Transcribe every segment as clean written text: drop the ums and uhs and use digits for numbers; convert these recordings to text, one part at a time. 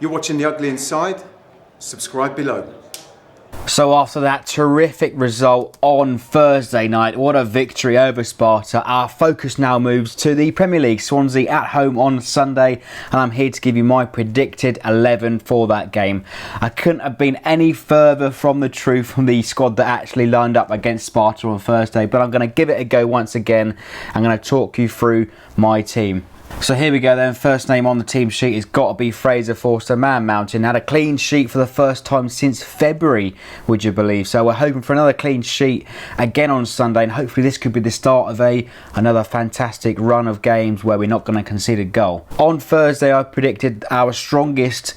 You're watching The Ugly Inside. Subscribe below. So after that terrific result on Thursday night, what a victory over Sparta, our focus now moves to the Premier League. Swansea at home on Sunday, and I'm here to give you my predicted 11 for that game. I couldn't have been any further from the truth from the squad that actually lined up against Sparta on Thursday, but I'm going to give it a go once again. I'm going to talk you through my team. So here we go then. First name on the team sheet has got to be Fraser Forster. Man Mountain had a clean sheet for the first time since February, would you believe? So we're hoping for another clean sheet again on Sunday, and hopefully this could be the start of another fantastic run of games where we're not going to concede a goal. On Thursday I predicted our strongest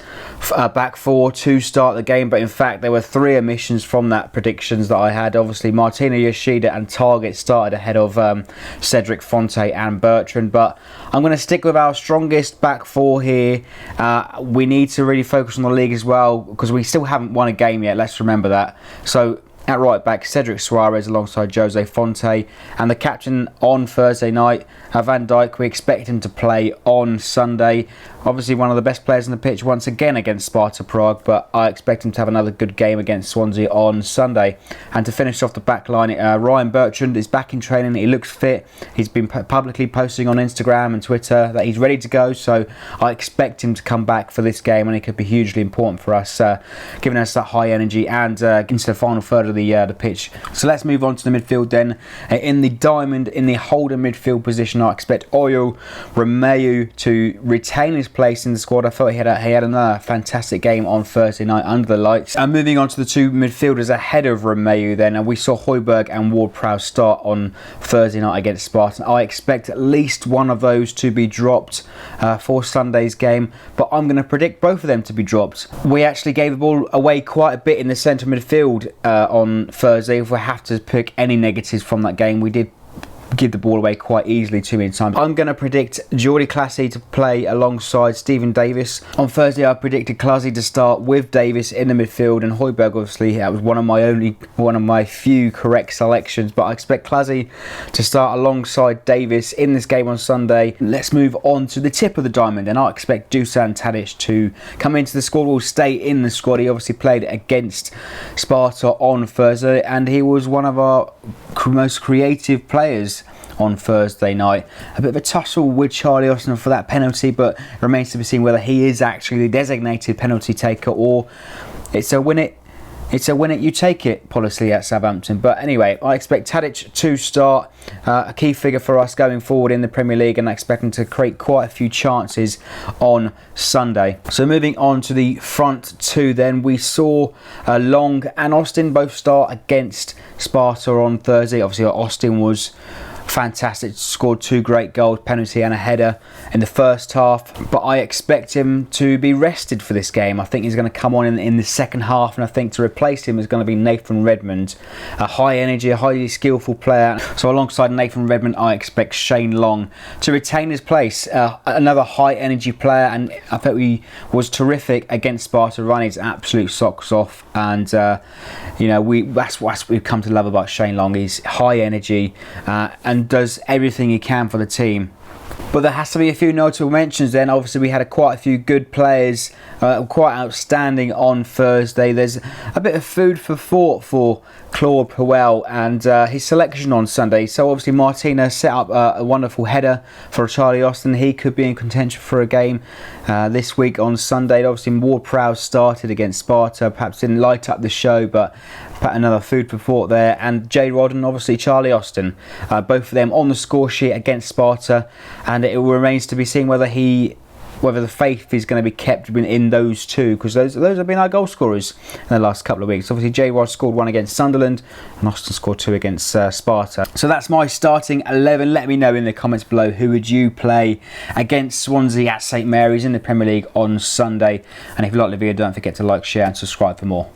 back four to start the game, but in fact there were three omissions from that predictions that I had. Obviously Martina Yoshida and Target started ahead of Cedric Fonte and Bertrand, but I'm going to stick with our strongest back four here. We need to really focus on the league as well, because we still haven't won a game yet, let's remember that. So at right back, Cedric Suarez alongside Jose Fonte, and the captain on Thursday night, Van Dijk. We expect him to play on Sunday. Obviously one of the best players on the pitch once again against Sparta Prague, but I expect him to have another good game against Swansea on Sunday. And to finish off the back line, Ryan Bertrand is back in training. He looks fit. He's been publicly posting on Instagram and Twitter that he's ready to go, so I expect him to come back for this game, and it could be hugely important for us, giving us that high energy and into the final third of the pitch. So let's move on to the midfield then. In the diamond, in the holder midfield position, I expect Oyo Romeu to retain his place in the squad. I thought he had another fantastic game on Thursday night under the lights. And moving on to the two midfielders ahead of Romeu then, and we saw Højbjerg and Ward-Prowse start on Thursday night against Spartan. I expect at least one of those to be dropped for Sunday's game, but I'm going to predict both of them to be dropped. We actually gave the ball away quite a bit in the centre midfield on Thursday. If we have to pick any negatives from that game, we did give the ball away quite easily too many times. I'm going to predict Jordi Clasie to play alongside Stephen Davis. On Thursday I predicted Clasie to start with Davis in the midfield, and Højbjerg, obviously that was one of my few correct selections, but I expect Clasie to start alongside Davis in this game on Sunday. Let's move on to the tip of the diamond, and I expect Dusan Tadic to come into the squad. Will stay in the squad. He obviously played against Sparta on Thursday, and he was one of our most creative players on Thursday night. A bit of a tussle with Charlie Austin for that penalty, but it remains to be seen whether he is actually the designated penalty taker or it's a win it you take it policy at Southampton. But anyway, I expect Tadic to start, a key figure for us going forward in the Premier League, and I expect him to create quite a few chances on Sunday. So moving on to the front two then, we saw Long and Austin both start against Sparta on Thursday. Obviously Austin was fantastic, scored two great goals, penalty and a header in the first half, but I expect him to be rested for this game. I think he's going to come on in the second half, and I think to replace him is going to be Nathan Redmond, a high energy, a highly skillful player. So alongside Nathan Redmond I expect Shane Long to retain his place, another high energy player, and I thought he was terrific against Sparta, running his absolute socks off, and that's what we've come to love about Shane Long. He's high energy and does everything he can for the team. But there has to be a few notable mentions then. Obviously we had quite a few good players, quite outstanding on Thursday. There's a bit of food for thought for Claude Puel and his selection on Sunday. So obviously Martina set up a wonderful header for Charlie Austin. He could be in contention for a game this week on Sunday. Obviously Ward-Prowse started against Sparta, perhaps didn't light up the show, but another food for thought there. And J Rod and obviously Charlie Austin, both of them on the score sheet against Sparta, and it remains to be seen whether the faith is going to be kept in those two, because those have been our goal scorers in the last couple of weeks. Obviously J Rod scored one against Sunderland and Austin scored two against Sparta. So that's my starting 11. Let me know in the comments below, who would you play against Swansea at St Mary's in the Premier League on Sunday. And if you like the video, don't forget to like, share and subscribe for more.